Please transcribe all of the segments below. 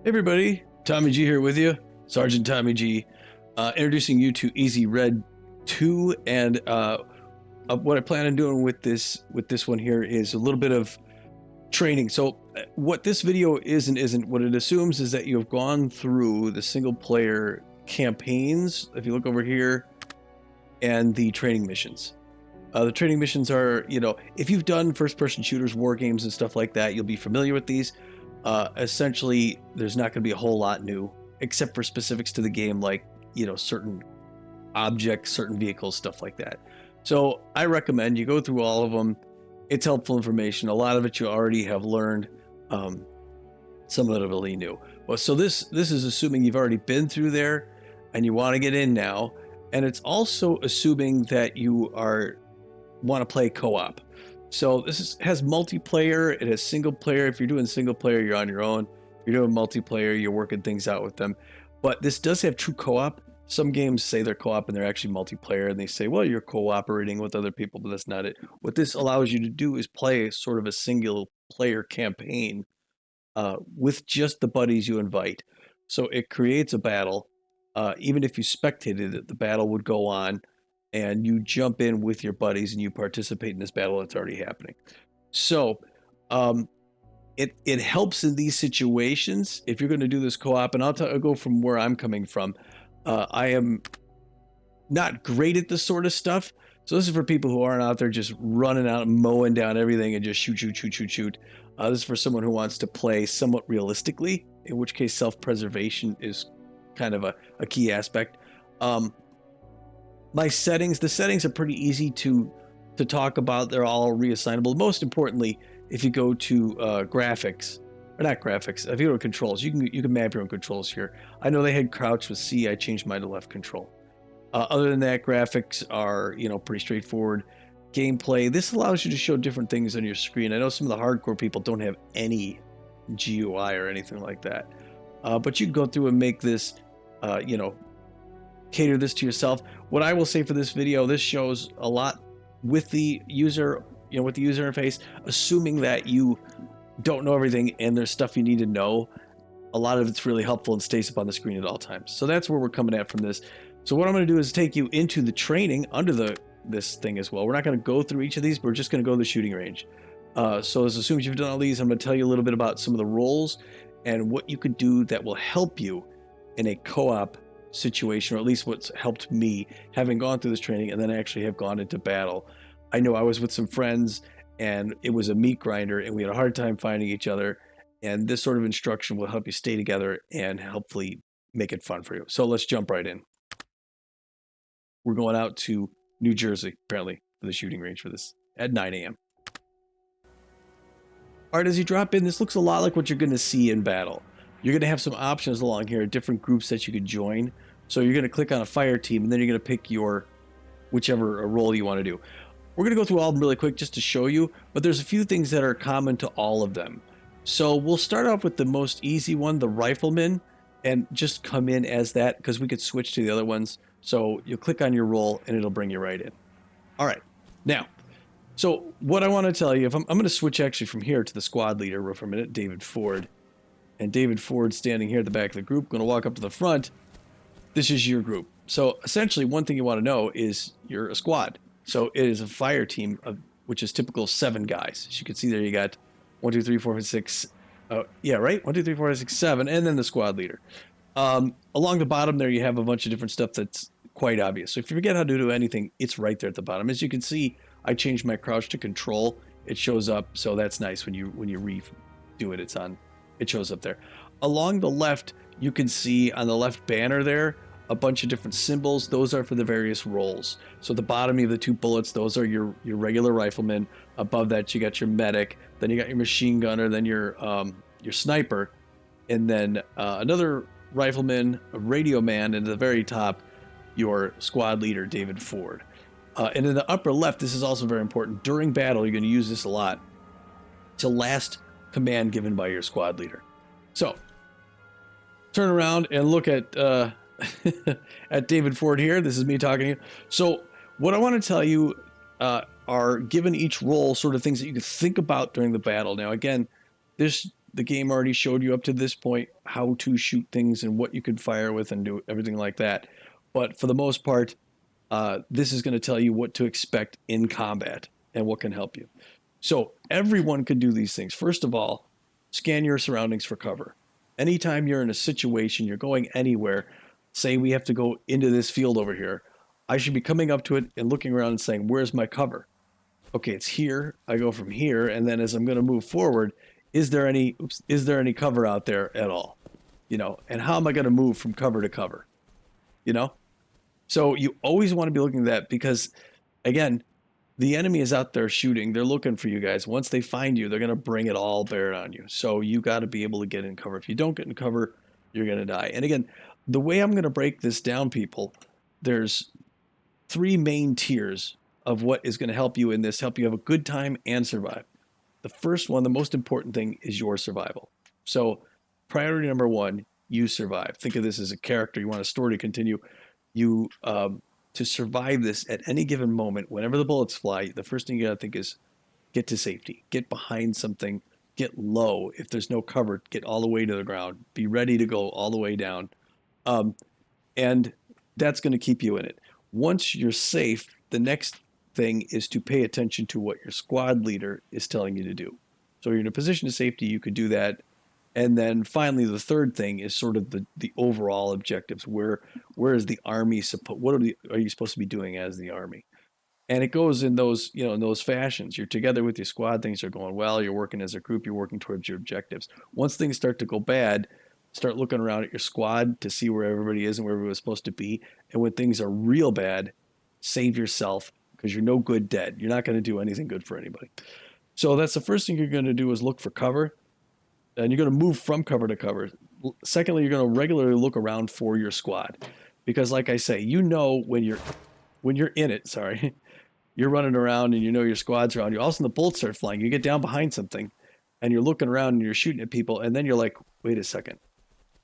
Everybody, Tommy G here with you, Sargent Tommy G, introducing you to Easy Red 2, and what I plan on doing with this one here is a little bit of training. So what this video is and isn't, what it assumes is that you have gone through the single player campaigns, if you look over here, and the training missions. The training missions are, if you've done first-person shooters, war games, and stuff like that, you'll be familiar with these. Essentially, there's not going to be a whole lot new, except for specifics to the game, like, certain objects, certain vehicles, stuff like that. So I recommend you go through all of them. It's helpful information. A lot of it you already have learned. Some of it will be new. Well, so this is assuming you've already been through there and you want to get in now. And it's also assuming that you want to play co-op. So has multiplayer, it has single player. If you're doing single player, you're on your own. If you're doing multiplayer, you're working things out with them. But this does have true co-op. Some games say they're co-op and they're actually multiplayer, and they say, well, you're cooperating with other people, but that's not it. What this allows you to do is play sort of a single player campaign with just the buddies you invite. So it creates a battle. Even if you spectated it, the battle would go on, and you jump in with your buddies and you participate in this battle that's already happening. So it helps in these situations if you're going to do this co-op. And I'll go from where I'm coming from. I am not great at this sort of stuff. So this is for people who aren't out there just running out and mowing down everything and just shoot. This is for someone who wants to play somewhat realistically, in which case self-preservation is kind of a key aspect. The settings are pretty easy to talk about. They're all reassignable. Most importantly, if you go to graphics, or not graphics, if you go to controls, you can map your own controls here. I know they had crouch with C. I changed mine to left control. Other than that, graphics are pretty straightforward. Gameplay, this allows you to show different things on your screen. I know some of the hardcore people don't have any GUI or anything like that, but you can go through and make this, cater this to yourself. What I will say for this video, this shows a lot with the user, with the user interface, assuming that you don't know everything and there's stuff you need to know. A lot of it's really helpful and stays up on the screen at all times. So that's where we're coming at from this. So what I'm going to do is take you into the training under this thing as well. We're not going to go through each of these, but we're just going to go to the shooting range. So as soon as you've done all these, I'm going to tell you a little bit about some of the roles and what you could do that will help you in a co-op situation, or at least what's helped me, having gone through this training and then actually have gone into battle. I know I was with some friends and it was a meat grinder and we had a hard time finding each other, and this sort of instruction will help you stay together and hopefully make it fun for you. So let's jump right in. We're going out to New Jersey, apparently, for the shooting range for this at 9 a.m. All right, as you drop in, this looks a lot like what you're going to see in battle. You're going to have some options along here, different groups that you could join. So you're going to click on a fire team, and then you're going to pick whichever role you want to do. We're going to go through all of them really quick just to show you, but there's a few things that are common to all of them. So we'll start off with the most easy one, the rifleman, and just come in as that because we could switch to the other ones. So you'll click on your role, and it'll bring you right in. All right. Now, so what I want to tell you, I'm going to switch actually from here to the squad leader for a minute, David Ford. And David Ford standing here at the back of the group, going to walk up to the front. This is your group. So essentially, one thing you want to know is you're a squad. So it is a fire team, which is typical 7 guys. As you can see there, you got 1, 2, 3, 4, 5, 6. Yeah, right? 1, 2, 3, 4, 5, 6, 7, and then the squad leader. Along the bottom there, you have a bunch of different stuff that's quite obvious. So if you forget how to do anything, it's right there at the bottom. As you can see, I changed my crouch to control. It shows up, so that's nice when you redo it. It shows up there. Along the left, you can see on the left banner there a bunch of different symbols. Those are for the various roles. So at the bottom, you have the 2 bullets. Those are your regular rifleman. Above that, you got your medic. Then you got your machine gunner. Then your sniper, and then another rifleman, a radio man, and at the very top, your squad leader, David Ford. And in the upper left, this is also very important. During battle, you're going to use this a lot. To last command given by your squad leader. So turn around and look at at David Ford here. This is me talking to you. So what I want to tell you are, given each role, sort of things that you can think about during the battle. Now again, this the game already showed you up to this point how to shoot things and what you could fire with and do everything like that. But for the most part, this is going to tell you what to expect in combat and what can help you. So everyone could do these things. First of all, scan your surroundings for cover. Anytime you're in a situation, you're going anywhere, say we have to go into this field over here, I should be coming up to it and looking around and saying, where's my cover? Okay, it's here. I go from here, and then as I'm going to move forward, is there any cover out there at all? And how am I going to move from cover to cover? You know? So you always want to be looking at that because, again, the enemy is out there shooting. They're looking for you guys. Once they find you, they're going to bring it all bear on you. So you got to be able to get in cover. If you don't get in cover, you're going to die. And again, the way I'm going to break this down, people, there's 3 main tiers of what is going to help you in this, help you have a good time and survive. The first one, the most important thing, is your survival. So priority number 1, you survive. Think of this as a character. You want a story to continue. You to survive this at any given moment, whenever the bullets fly, the first thing you got to think is get to safety, get behind something, get low. If there's no cover, get all the way to the ground, be ready to go all the way down. And that's going to keep you in it. Once you're safe, the next thing is to pay attention to what your squad leader is telling you to do. So you're in a position of safety, you could do that. And then finally, the third thing is sort of the overall objectives. Where is the army what are you supposed to be doing as the army? And it goes in those fashions. You're together with your squad, things are going well, you're working as a group, you're working towards your objectives. Once things start to go bad, start looking around at your squad to see where everybody is and where everyone's supposed to be. And when things are real bad, save yourself because you're no good dead. You're not going to do anything good for anybody. So that's the first thing you're going to do is look for cover. And you're going to move from cover to cover. Secondly, you're going to regularly look around for your squad. Because like I say, when you're in it, sorry, you're running around and your squad's around you. All of a sudden the bullets start flying. You get down behind something and you're looking around and you're shooting at people. And then you're like, wait a second,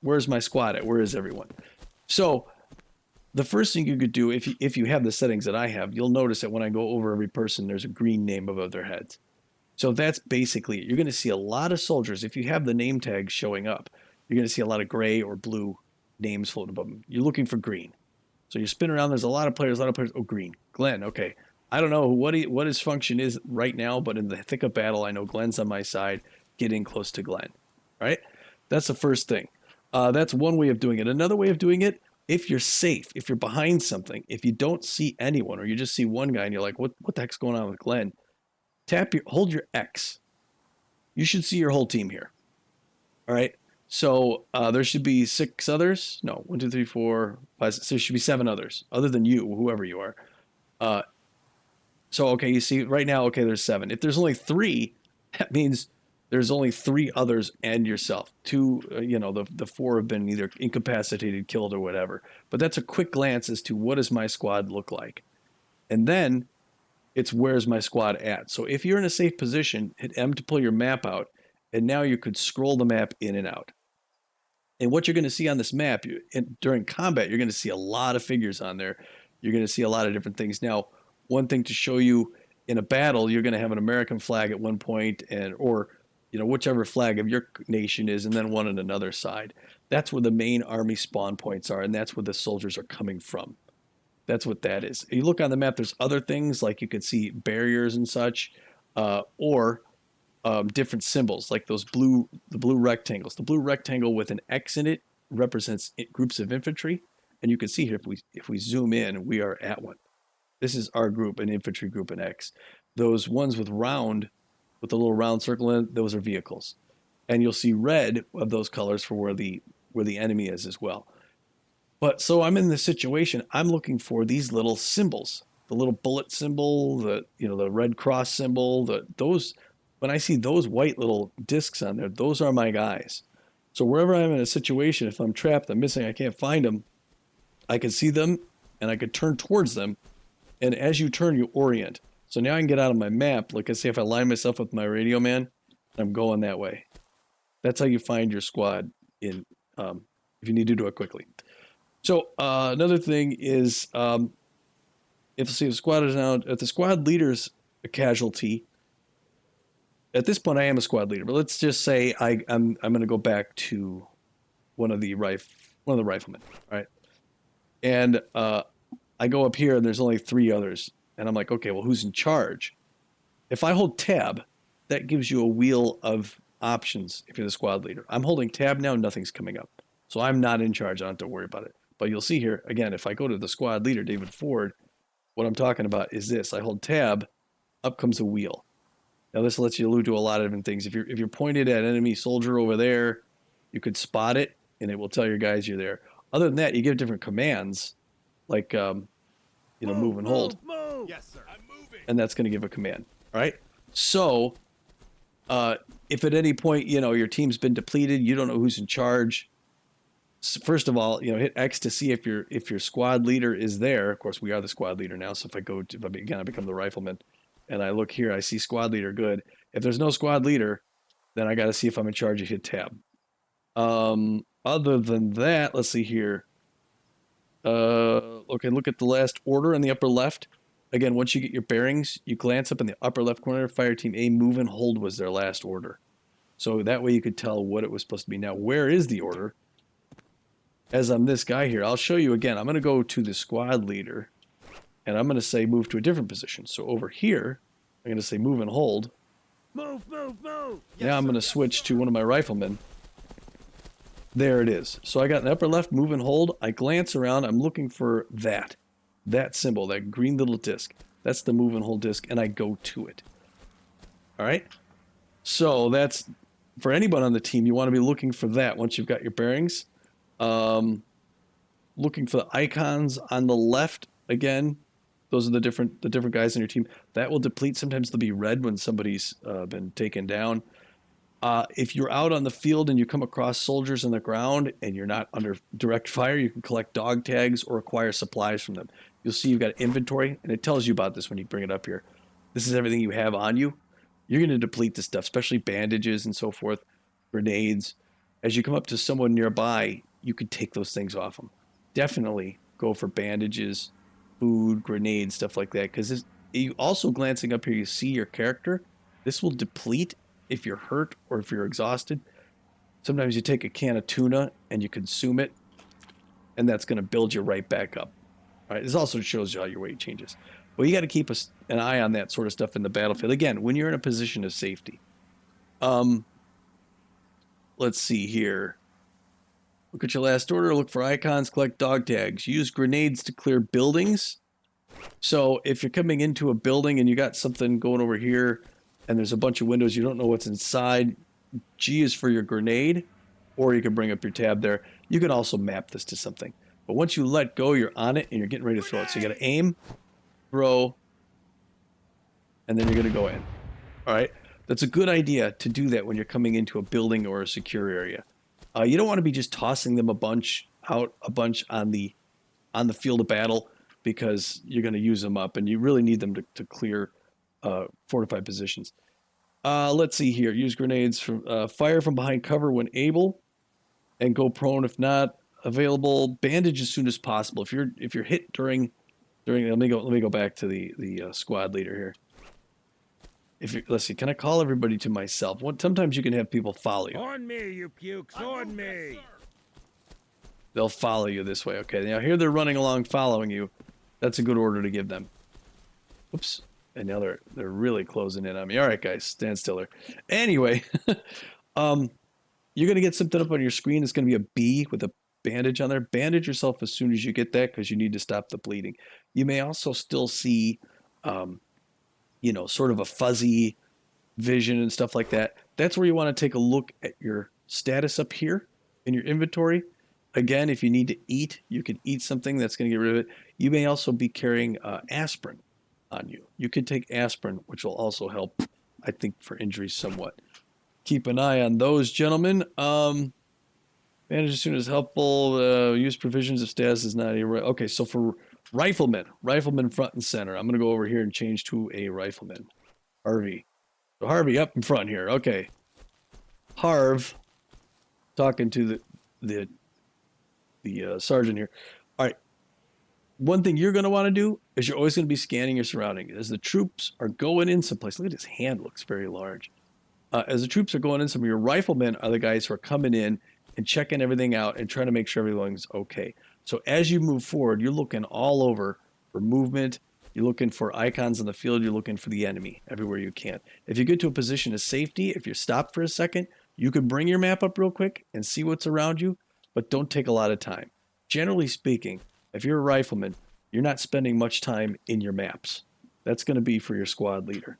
where's my squad at? Where is everyone? So the first thing you could do, if you have the settings that I have, you'll notice that when I go over every person, there's a green name above their heads. So that's basically it. You're going to see a lot of soldiers. If you have the name tags showing up, you're going to see a lot of gray or blue names floating above them. You're looking for green. So you spin around. There's a lot of players. Oh, green. Glenn. Okay. I don't know what his function is right now, but in the thick of battle, I know Glenn's on my side. Get in close to Glenn. All right? That's the first thing. That's one way of doing it. Another way of doing it, if you're safe, if you're behind something, if you don't see anyone or you just see one guy and you're like, what the heck's going on with Glenn? Hold your X. You should see your whole team here. All right. So there should be 6 others. No, 1, 2, 3, 4, 5. So there should be 7 others, other than you, whoever you are. So okay, you see right now. Okay, there's 7. If there's only 3, that means there's only 3 others and yourself. 2, the 4 have been either incapacitated, killed, or whatever. But that's a quick glance as to what does my squad look like, and then it's where's my squad at. So if you're in a safe position, hit M to pull your map out, and now you could scroll the map in and out. And what you're going to see on this map, during combat, you're going to see a lot of figures on there. You're going to see a lot of different things. Now, one thing to show you in a battle, you're going to have an American flag at one point, or whichever flag of your nation is, and then one on another side. That's where the main army spawn points are, and that's where the soldiers are coming from. That's what that is. If you look on the map, there's other things like you could see barriers and such, or different symbols like the blue rectangles. The blue rectangle with an X in it represents groups of infantry, and you can see here if we zoom in, we are at one. This is our group, an infantry group, an X. Those ones with a little round circle in it, those are vehicles, and you'll see red of those colors for where the enemy is as well. But so I'm in this situation, I'm looking for these little symbols, the little bullet symbol, the Red Cross symbol, when I see those white little discs on there, those are my guys. So wherever I'm in a situation, if I'm trapped, I'm missing, I can't find them, I can see them and I could turn towards them. And as you turn, you orient. So now I can get out of my map. Like I say, if I line myself with my Radioman, I'm going that way. That's how you find your squad if you need to do it quickly. So another thing is, if the squad is now, if the squad leader's a casualty, At this point, I am a squad leader, but let's just say I'm going to go back to one of the riflemen. All right, and I go up here, and there's only 3 others, and I'm like, okay, well, who's in charge? If I hold tab, that gives you a wheel of options if you're the squad leader. I'm holding tab now, nothing's coming up. So I'm not in charge. I don't have to worry about it. But you'll see here, again, if I go to the squad leader, David Ford, what I'm talking about is this. I hold tab, up comes a wheel. Now this lets you allude to a lot of different things. If you're pointed at enemy soldier over there, you could spot it, and it will tell your guys you're there. Other than that, you give different commands, like move and hold. Move. Yes, sir. I'm moving. And that's going to give a command. All right. So if at any point your team's been depleted, you don't know who's in charge. First of all, hit X to see if your squad leader is there. Of course, we are the squad leader now. So if I become the rifleman, and I look here, I see squad leader. Good. If there's no squad leader, then I got to see if I'm in charge. You hit tab. Other than that, let's see here. Okay, look at the last order in the upper left. Again, once you get your bearings, you glance up in the upper left corner. Fire team A, move and hold was their last order. So that way you could tell what it was supposed to be. Now, where is the order? As I'm this guy here, I'll show you again. I'm going to go to the squad leader, and I'm going to say move to a different position. So over here, I'm going to say move and hold. Move, move, move. Now I'm going to switch to one of my riflemen. There it is. So I got an upper left, move and hold. I glance around. I'm looking for that symbol, that green little disc. That's the move and hold disc, and I go to it. All right? So that's, for anyone on the team, you want to be looking for that once you've got your bearings. Looking for the icons on the left, again, those are the different guys in your team. That will deplete. Sometimes they'll be red when somebody's been taken down. If you're out on the field and you come across soldiers on the ground and you're not under direct fire, you can collect dog tags or acquire supplies from them. You'll see you've got inventory, and it tells you about this when you bring it up here. This is everything you have on you. You're going to deplete this stuff, especially bandages and so forth, grenades. As you come up to someone nearby, you could take those things off them. Definitely go for bandages, food, grenades, stuff like that, because you also glancing up here, you see your character. This will deplete if you're hurt or if you're exhausted. Sometimes you take a can of tuna and you consume it, and that's going to build you right back up. All right, this also shows you how your weight changes. Well, you got to keep an eye on that sort of stuff in the battlefield. Again, when you're in a position of safety. Let's see here. Look at your last order. Look for icons. Collect dog tags. Use grenades to clear buildings. So if you're coming into a building and you got something going over here and there's a bunch of windows, you don't know what's inside, G is for your grenade, or you can bring up your tab there. You can also map this to something. But once you let go, you're on it and you're getting ready to throw it. So you got to aim, throw, and then you're going to go in. All right? That's a good idea to do that when you're coming into a building or a secure area. You don't want to be just tossing them a bunch on the field of battle, because you're going to use them up, and you really need them to clear fortified positions. Let's see here. Use grenades from fire from behind cover when able, and go prone if not available. Bandage as soon as possible. If you're hit during let me go back to the squad leader here. Let's see, can I call everybody to myself? Sometimes you can have people follow you. On me, you pukes, on me. They'll follow you this way. Okay, now here they're running along following you. That's a good order to give them. Oops. And now they're really closing in on me. All right, guys, stand still there. Anyway, you're going to get something up on your screen. It's going to be a B with a bandage on there. Bandage yourself as soon as you get that, because you need to stop the bleeding. You may also still see sort of a fuzzy vision and stuff like that. That's where you want to take a look at your status up here in your inventory. Again, if you need to eat, you can eat something that's going to get rid of it. You may also be carrying aspirin on you. You could take aspirin, which will also help, I think, for injuries somewhat. Keep an eye on those, gentlemen. Manage as soon as helpful. Use provisions if status is not right. Okay, so for riflemen front and center. I'm going to go over here and change to a rifleman. Harvey. So Harvey up in front here. Okay. Harv, talking to the sergeant here. All right. One thing you're going to want to do is you're always going to be scanning your surroundings. As the troops are going in someplace, look at his hand, looks very large. As the troops are going in, some of your riflemen are the guys who are coming in and checking everything out and trying to make sure everything's okay. So as you move forward, you're looking all over for movement. You're looking for icons on the field. You're looking for the enemy everywhere you can. If you get to a position of safety, if you're stopped for a second, you could bring your map up real quick and see what's around you, but don't take a lot of time. Generally speaking, if you're a rifleman, you're not spending much time in your maps. That's going to be for your squad leader.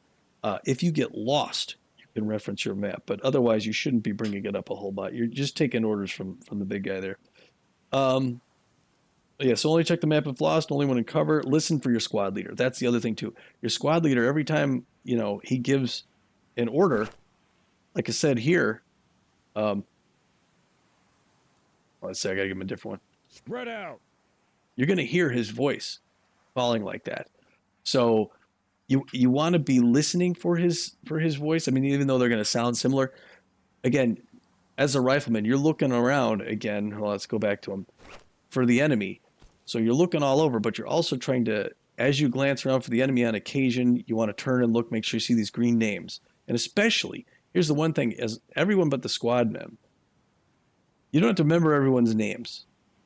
If you get lost, you can reference your map, but otherwise you shouldn't be bringing it up a whole lot. You're just taking orders from the big guy there. Yeah, so only check the map if lost, only when in cover. Listen for your squad leader. That's the other thing too. Your squad leader, every time, he gives an order, like I said here, let's say I gotta give him a different one. Spread out. You're gonna hear his voice calling like that. So you want to be listening for his voice. I mean, even though they're gonna sound similar, again, as a rifleman, you're looking around again. Well, let's go back to him for the enemy. So you're looking all over, but you're also trying to, as you glance around for the enemy on occasion, you want to turn and look, make sure you see these green names. And especially, here's the one thing, as everyone but the squad men, you don't have to remember everyone's names,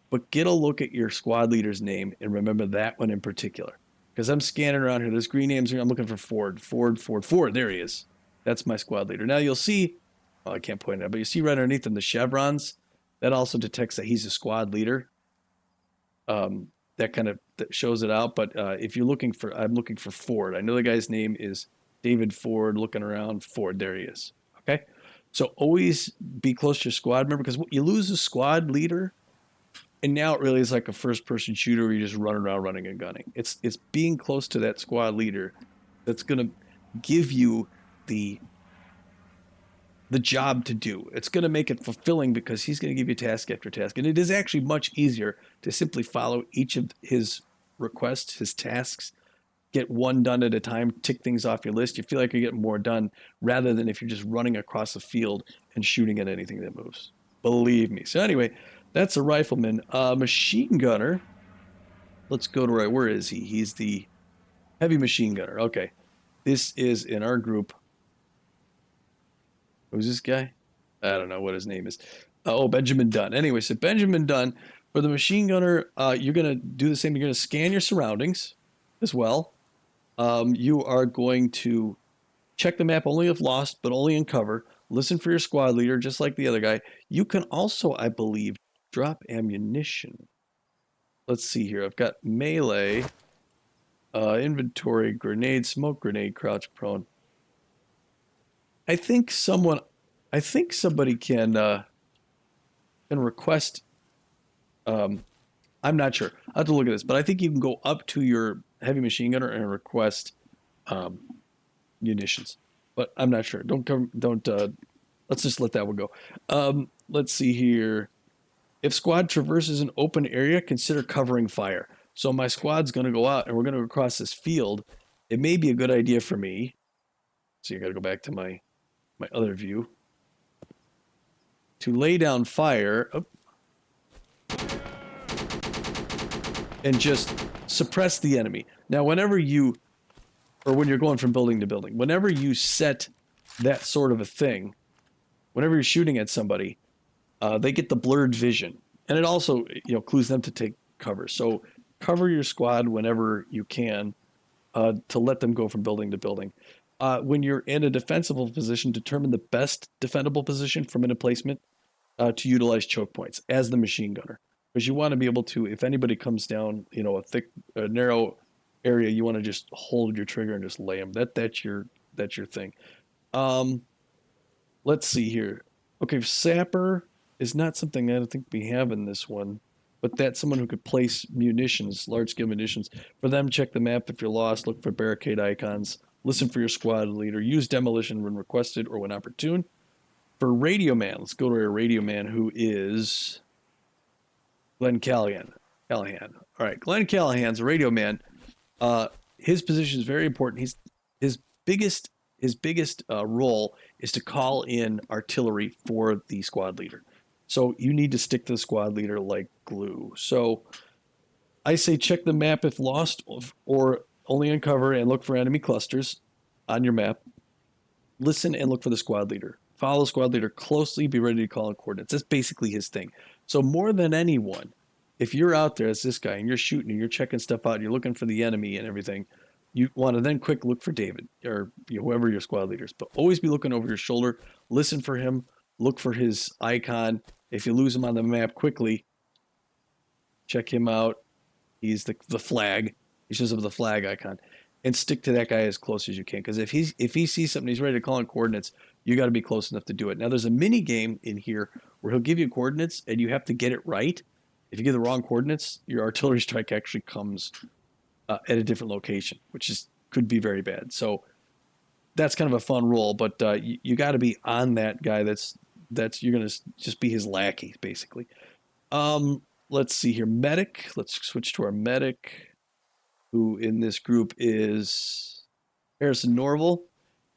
but get a look at your squad leader's name and remember that one in particular. Because I'm scanning around here, there's green names here, I'm looking for Ford, there he is. That's my squad leader. Now you'll see, well, I can't point it out, but you see right underneath him the chevrons, that also detects that he's a squad leader. That kind of shows it out. But if you're looking for, I'm looking for Ford. I know the guy's name is David Ford. Looking around, Ford. There he is. Okay. So always be close to your squad member, because you lose a squad leader, and now it really is like a first-person shooter where you just run around running and gunning. It's being close to that squad leader that's going to give you the job to do. It's going to make it fulfilling because he's going to give you task after task. And it is actually much easier to simply follow each of his requests, his tasks, get one done at a time, tick things off your list. You feel like you're getting more done rather than if you're just running across the field and shooting at anything that moves. Believe me. So anyway, that's a rifleman. Machine gunner. Let's go to right. Where is he? He's the heavy machine gunner. Okay. This is in our group. Who's this guy? I don't know what his name is. Benjamin Dunn. Anyway, so Benjamin Dunn, for the machine gunner, you're going to do the same. You're going to scan your surroundings as well. You are going to check the map only if lost, but only in cover. Listen for your squad leader, just like the other guy. You can also, I believe, drop ammunition. Let's see here. I've got melee, inventory, grenade, smoke grenade, crouch prone. I think somebody can request. I'm not sure. I have to look at this, but I think you can go up to your heavy machine gunner and request munitions. But I'm not sure. Don't. Let's just let that one go. Let's see here. If squad traverses an open area, consider covering fire. So my squad's going to go out, and we're going to go across this field. It may be a good idea for me. So you got to go back to my other view, to lay down fire and just suppress the enemy. Now, when you're going from building to building, whenever you set that sort of a thing, whenever you're shooting at somebody, they get the blurred vision, and it also clues them to take cover. So cover your squad whenever you can to let them go from building to building. When you're in a defensible position, determine the best defendable position from an emplacement to utilize choke points as the machine gunner. Because you want to be able to, if anybody comes down, a narrow area, you want to just hold your trigger and just lay them. That's your thing. Let's see here. Okay, sapper is not something I don't think we have in this one, but that's someone who could place munitions, large-scale munitions. For them, check the map if you're lost, look for barricade icons. Listen for your squad leader. Use demolition when requested or when opportune. For Radioman, let's go to our Radioman, who is Glenn Callahan. All right, Glenn Callahan's a Radioman. His position is very important. His biggest role is to call in artillery for the squad leader. So you need to stick to the squad leader like glue. So I say check the map if lost or only uncover and look for enemy clusters on your map. listen and look for the squad leader. Follow the squad leader closely, be ready to call in coordinates. That's basically his thing. So more than anyone, if you're out there as this guy and you're shooting and you're checking stuff out, you're looking for the enemy and everything, you want to then quick look for David or whoever your squad leader is. But always be looking over your shoulder, listen for him, look for his icon. If you lose him on the map quickly, check him out. He's the flag. He shows up with the flag icon, and stick to that guy as close as you can. Because if he sees something, he's ready to call in coordinates. You got to be close enough to do it. Now there's a mini game in here where he'll give you coordinates, and you have to get it right. If you get the wrong coordinates, your artillery strike actually comes at a different location, which could be very bad. So that's kind of a fun role, but you got to be on that guy. That's you're gonna just be his lackey basically. Let's see here, medic. Let's switch to our medic, who in this group is Harrison Norval.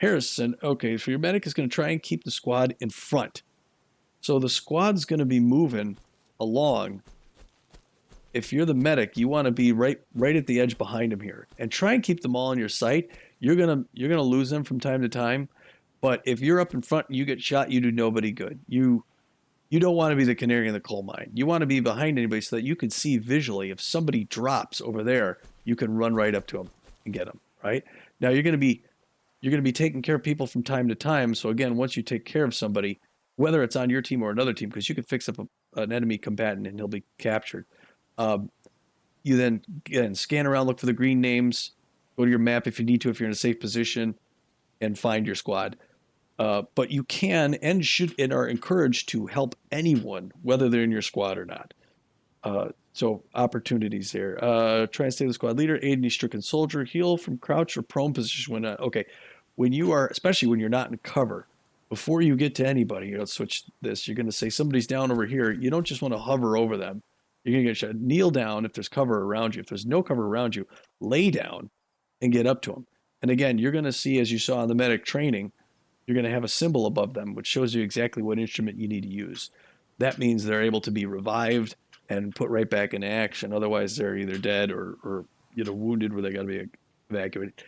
Harrison, okay, so your medic is going to try and keep the squad in front. So the squad's going to be moving along. If you're the medic, you want to be right at the edge behind him here, and try and keep them all in your sight. You're gonna lose them from time to time, but if you're up in front and you get shot, you do nobody good. You don't want to be the canary in the coal mine. You want to be behind anybody so that you can see visually if somebody drops over there, you can run right up to them and get them. Right now, you're going to be taking care of people from time to time. So again, once you take care of somebody, whether it's on your team or another team, because you can fix up an enemy combatant and he'll be captured. You then again scan around, look for the green names, go to your map if you need to, if you're in a safe position, and find your squad. But you can and should and are encouraged to help anyone, whether they're in your squad or not. So opportunities there. Try and stay the squad leader, aid any stricken soldier, heal from crouch or prone position when not. Okay, when you are, especially when you're not in cover, before you get to anybody, let's switch this. You're going to say somebody's down over here. You don't just want to hover over them. You're going to get shot. Kneel down if there's cover around you. If there's no cover around you, lay down and get up to them. And again, you're going to see, as you saw in the medic training, you're going to have a symbol above them, which shows you exactly what instrument you need to use. That means they're able to be revived and put right back into action. Otherwise, they're either dead or wounded, where they got to be evacuated.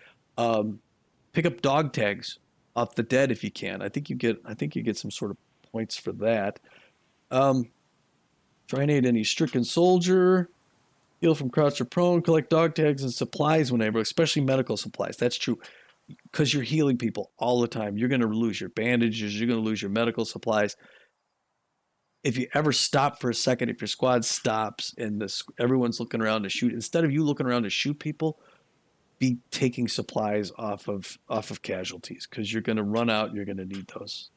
Pick up dog tags off the dead if you can. I think you get some sort of points for that. Try and aid any stricken soldier. Heal from crouch or prone. Collect dog tags and supplies whenever, especially medical supplies. That's true. Because you're healing people all the time. You're going to lose your bandages. You're going to lose your medical supplies. If you ever stop for a second, if your squad stops and everyone's looking around to shoot, instead of you looking around to shoot people, be taking supplies off of casualties, because you're going to run out. You're going to need those.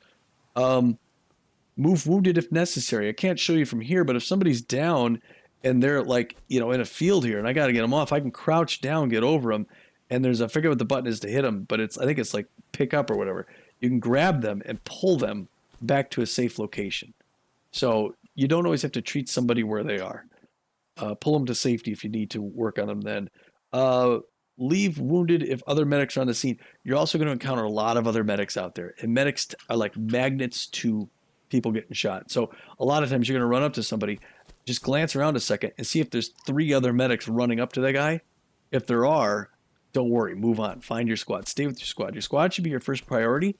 Move wounded if necessary. I can't show you from here, but if somebody's down and they're in a field here and I got to get them off, I can crouch down, get over them. And I forget what the button is to hit them, but I think it's like pick up or whatever. You can grab them and pull them back to a safe location. So you don't always have to treat somebody where they are. Pull them to safety if you need to work on them then. Leave wounded if other medics are on the scene. You're also going to encounter a lot of other medics out there. And medics are like magnets to people getting shot. So a lot of times you're going to run up to somebody, just glance around a second and see if there's 3 other medics running up to that guy. If there are, don't worry, move on. Find your squad. Stay with your squad. Your squad should be your first priority.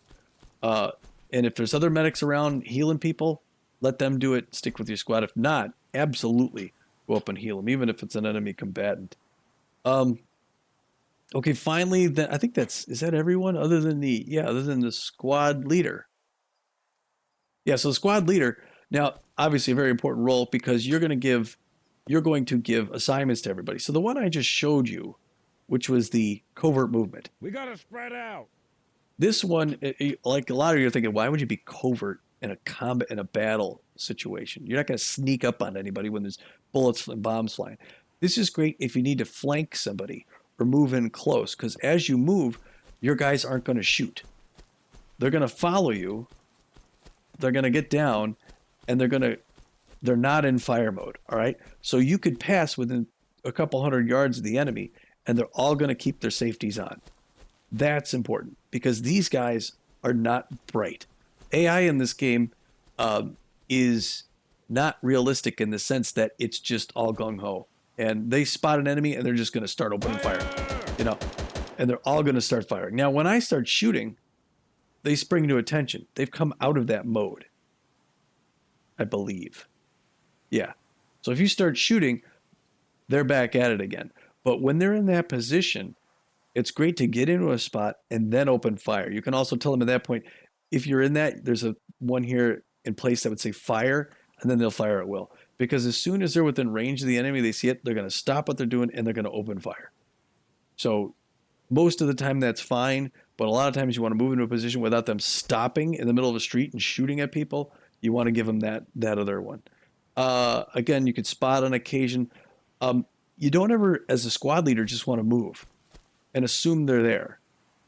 And if there's other medics around healing people, let them do it. Stick with your squad. If not, absolutely go up and heal them, even if it's an enemy combatant. Okay, finally, I think is that everyone other than the squad leader. Yeah, so the squad leader, now obviously a very important role, because you're going to give assignments to everybody. So the one I just showed you, which was the covert movement. We gotta spread out. This one, like a lot of you are thinking, why would you be covert in a battle situation? You're not going to sneak up on anybody when there's bullets and bombs flying. This is great if you need to flank somebody or move in close, because as you move, your guys aren't going to shoot. They're going to follow you. They're going to get down, and they're not in fire mode. All right. So you could pass within a couple hundred yards of the enemy, and they're all going to keep their safeties on. That's important, because these guys are not bright. AI in this game is not realistic in the sense that it's just all gung-ho. And they spot an enemy, and they're just going to start opening fire. And they're all going to start firing. Now, when I start shooting, they spring to attention. They've come out of that mode, I believe. Yeah. So if you start shooting, they're back at it again. But when they're in that position, it's great to get into a spot and then open fire. You can also tell them at that point, if you're in that, there's a one here in place that would say fire, and then they'll fire at will. Because as soon as they're within range of the enemy, they see it, they're going to stop what they're doing and they're going to open fire. So most of the time that's fine, but a lot of times you want to move into a position without them stopping in the middle of a street and shooting at people. You want to give them that other one. Again, you could spot on occasion. You don't ever, as a squad leader, just want to move and assume they're there.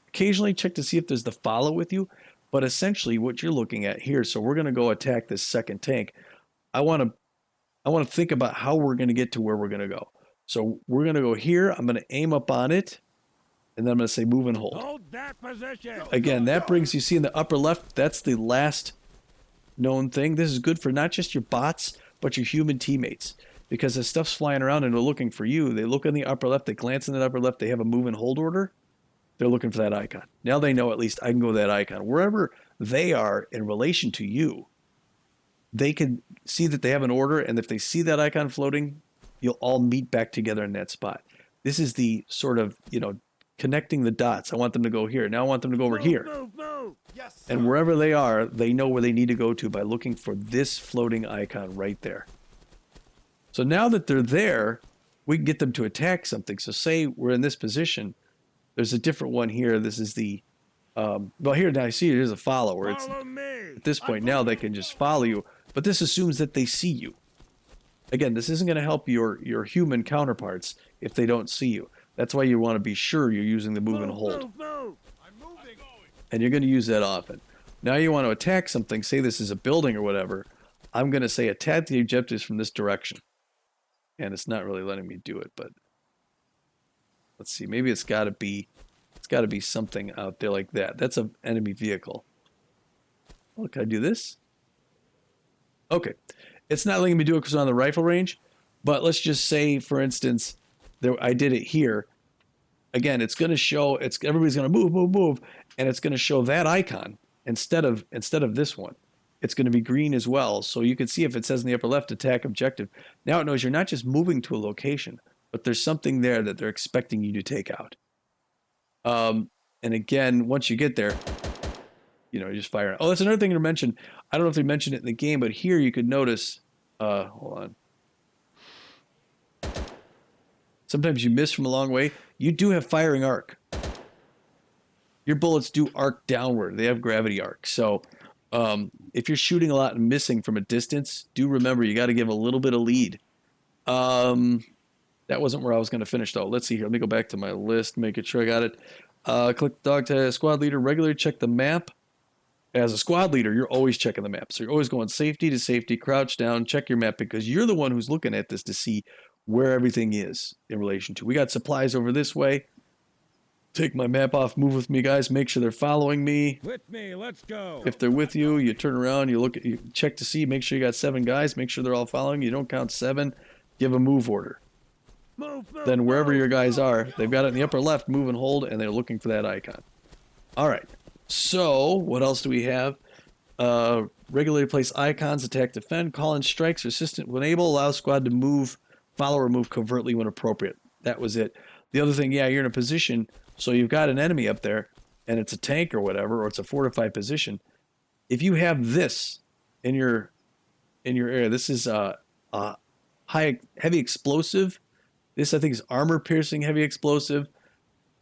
Occasionally check to see if there's the follow with you, but essentially what you're looking at here, so we're going to go attack this second tank. I want to think about how we're going to get to where we're going to go. So we're going to go here. I'm going to aim up on it, and then I'm going to say move and hold. Hold that position. Again, that brings, you see in the upper left, that's the last known thing. This is good for not just your bots, but your human teammates. Because as stuff's flying around and they're looking for you, they look in the upper left, they glance in the upper left, they have a move and hold order. They're looking for that icon. Now they know at least I can go to that icon. Wherever they are in relation to you, they can see that they have an order, and if they see that icon floating, you'll all meet back together in that spot. This is the sort of, connecting the dots. I want them to go here. Now I want them to go over here. Move. Yes, sir. And wherever they are, they know where they need to go to by looking for this floating icon right there. So now that they're there, we can get them to attack something. So say we're in this position. There's a different one here. This is the, well, here now you see there's a follower. Follow me. At this point now they can just follow you, but this assumes that they see you. Again, this isn't going to help your human counterparts if they don't see you. That's why you want to be sure you're using the move and hold. Move. I'm moving. And you're going to use that often. Now you want to attack something, say this is a building or whatever. I'm going to say attack the objectives from this direction. And it's not really letting me do it, but let's see. Maybe it's got to be something out there like that. That's an enemy vehicle. Oh, can I do this? Okay. It's not letting me do it because I'm on the rifle range, but let's just say, for instance, I did it here. Again, it's going to show, everybody's going to move, and it's going to show that icon instead of this one. It's going to be green as well. So you can see if it says in the upper left, attack objective. Now it knows you're not just moving to a location, but there's something there that they're expecting you to take out. And again, once you get there, you just fire. Oh, that's another thing to mention. I don't know if they mentioned it in the game, but here you could notice, hold on. Sometimes you miss from a long way. You do have firing arc. Your bullets do arc downward. They have gravity arc. So if you're shooting a lot and missing from a distance, do remember you got to give a little bit of lead. That wasn't where I was going to finish, though. Let's see here. Let me go back to my list, make sure I got it. Click the dog tag squad leader. Regularly check the map. As a squad leader, you're always checking the map. So you're always going safety to safety, crouch down, check your map, because you're the one who's looking at this to see where everything is in relation to. We got supplies over this way. Take my map off. Move with me, guys. Make sure they're following me. With me. Let's go. If they're with you, you turn around, you check to see, make sure you got 7 guys, make sure they're all following you. Don't count 7. Give a move order. Move. Then wherever your guys are, they've got it in the upper left, move and hold, and they're looking for that icon. All right. So what else do we have? Regularly place icons, attack, defend, call in strikes, or assistant when able, allow squad to move, follow or move covertly when appropriate. That was it. The other thing, yeah, you're in a position, so you've got an enemy up there, and it's a tank or whatever, or it's a fortified position. If you have this in your area, this is a heavy explosive. This, I think, is armor-piercing heavy explosive,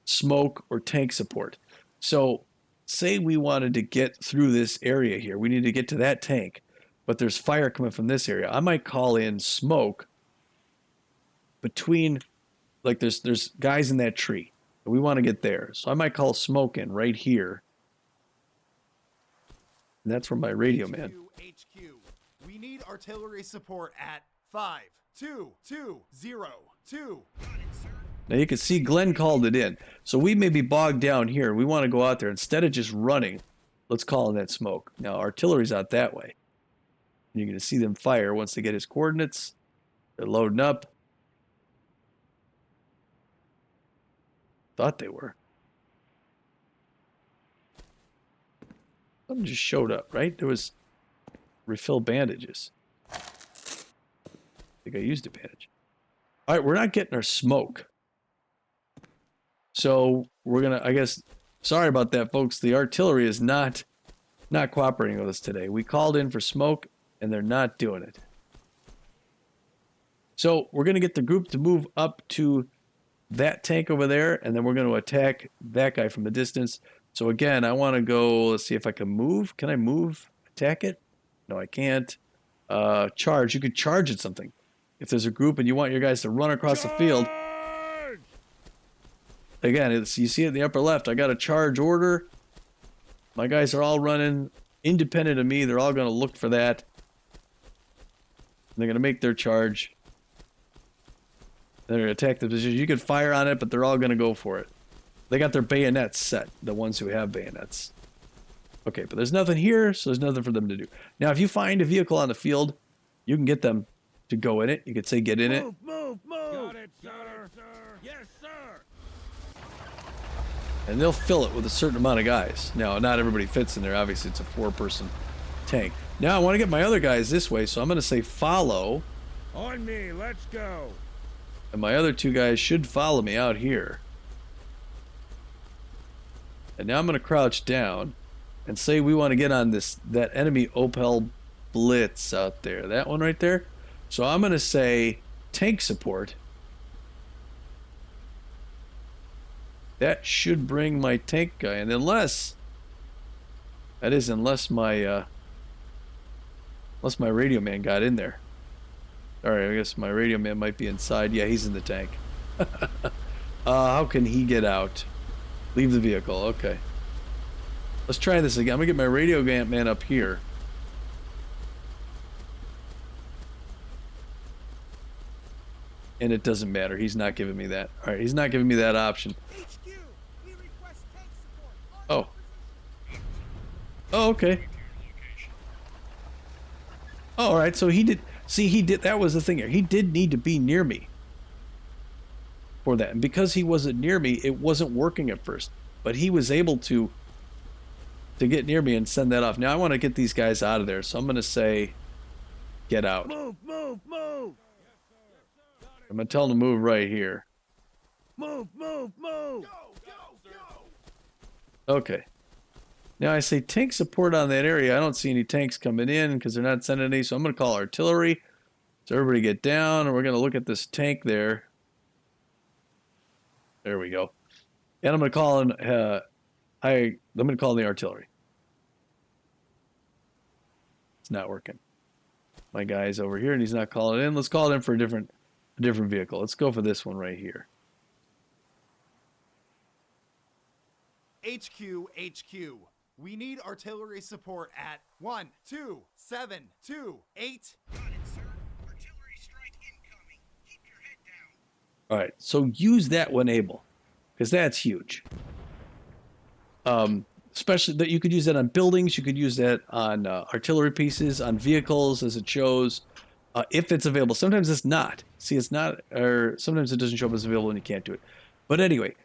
smoke, or tank support. So say we wanted to get through this area here. We need to get to that tank, but there's fire coming from this area. I might call in smoke between, like there's guys in that tree. And we want to get there. So I might call smoke in right here. And that's where my radio man. HQ. We need artillery support at 52202. Now you can see Glenn called it in. So we may be bogged down here. We want to go out there. Instead of just running, let's call in that smoke. Now artillery's out that way. And you're going to see them fire once they get his coordinates. They're loading up. Thought they were. Something just showed up, right? There was refill bandages. I think I used a bandage. All right, we're not getting our smoke. So we're gonna, I guess, sorry about that, folks. The artillery is not cooperating with us today. We called in for smoke, and they're not doing it. So we're gonna get the group to move up to that tank over there, and then we're gonna attack that guy from the distance. So again, I want to go. Let's see if I can move. Can I move? Attack it? No, I can't. Charge. You could charge at something. If there's a group and you want your guys to run across the field. Charge! Again, you see it in the upper left. I got a charge order. My guys are all running independent of me. They're all going to look for that. They're going to make their charge. They're going to attack the position. You can fire on it, but they're all going to go for it. They got their bayonets set, the ones who have bayonets. Okay, but there's nothing here, so there's nothing for them to do. Now, if you find a vehicle on the field, you can get them to go in it. You could say get in it. Move! Got it, sir. Yes, sir. And they'll fill it with a certain amount of guys. Now, not everybody fits in there. Obviously, it's a 4-person tank. Now, I want to get my other guys this way, so I'm going to say follow. On me, let's go. And my other 2 guys should follow me out here. And now I'm going to crouch down and say we want to get on that enemy Opel Blitz out there. That one right there. So I'm going to say tank support. That should bring my tank guy. And unless my radio man got in there. Alright, I guess my radio man might be inside. Yeah, he's in the tank. How can he get out? Leave the vehicle. Okay. Let's try this again. I'm going to get my radio man up here. And it doesn't matter. He's not giving me that. Alright, he's not giving me that option. HQ, we request tank support. Oh. Oh, okay. Oh, alright, so he did... See, he did... That was the thing here. He did need to be near me for that. And because he wasn't near me, it wasn't working at first. But he was able to get near me and send that off. Now, I want to get these guys out of there, so I'm going to say, get out. Move! I'm going to tell them to move right here. Move! Okay. Now I say tank support on that area. I don't see any tanks coming in because they're not sending any, so I'm going to call artillery. So everybody get down, and we're going to look at this tank there. There we go. And I'm going to call in, I'm going to call in the artillery. It's not working. My guy's over here, and he's not calling in. Let's call it in for a different vehicle. Let's go for this one right here. HQ. We need artillery support at 1, 2, 7, 2, 8. Got it, sir. Artillery strike incoming. Keep your head down. All right, so use that when able, because that's huge. Especially that you could use that on buildings, you could use that on artillery pieces, on vehicles, as it shows, if it's available. Sometimes it's not. See, it's not, or sometimes it doesn't show up as available and you can't do it. But anyway,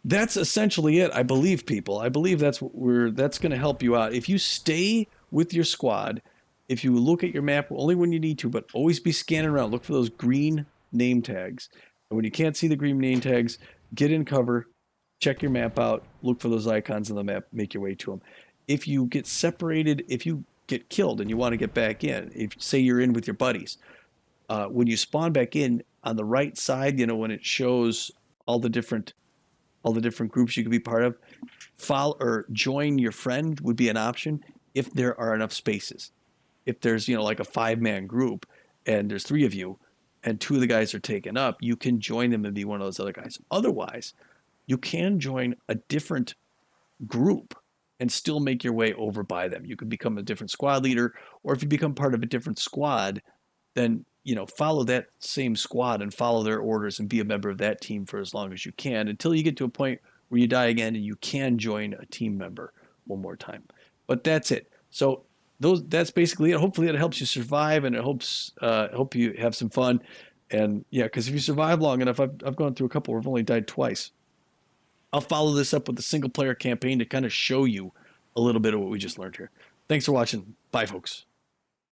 that's essentially it. I believe, people. I believe that's going to help you out. If you stay with your squad, if you look at your map only when you need to, but always be scanning around, look for those green name tags. And when you can't see the green name tags, get in cover, check your map out, look for those icons on the map, make your way to them. If you get separated, if you get killed and you want to get back in, if say you're in with your buddies, when you spawn back in on the right side, when it shows all the different groups you could be part of, follow or join your friend would be an option if there are enough spaces. If there's, like a 5-man group and there's 3 of you and 2 of the guys are taken up, you can join them and be one of those other guys. Otherwise, you can join a different group and still make your way over by them. You could become a different squad leader, or if you become part of a different squad, then follow that same squad and follow their orders and be a member of that team for as long as you can until you get to a point where you die again and you can join a team member one more time. But that's it. So that's basically it. Hopefully it helps you survive, and it hope you have some fun. And yeah, because if you survive long enough, I've gone through a couple where I've only died twice. I'll follow this up with a single player campaign to kind of show you a little bit of what we just learned here. Thanks for watching. Bye, folks.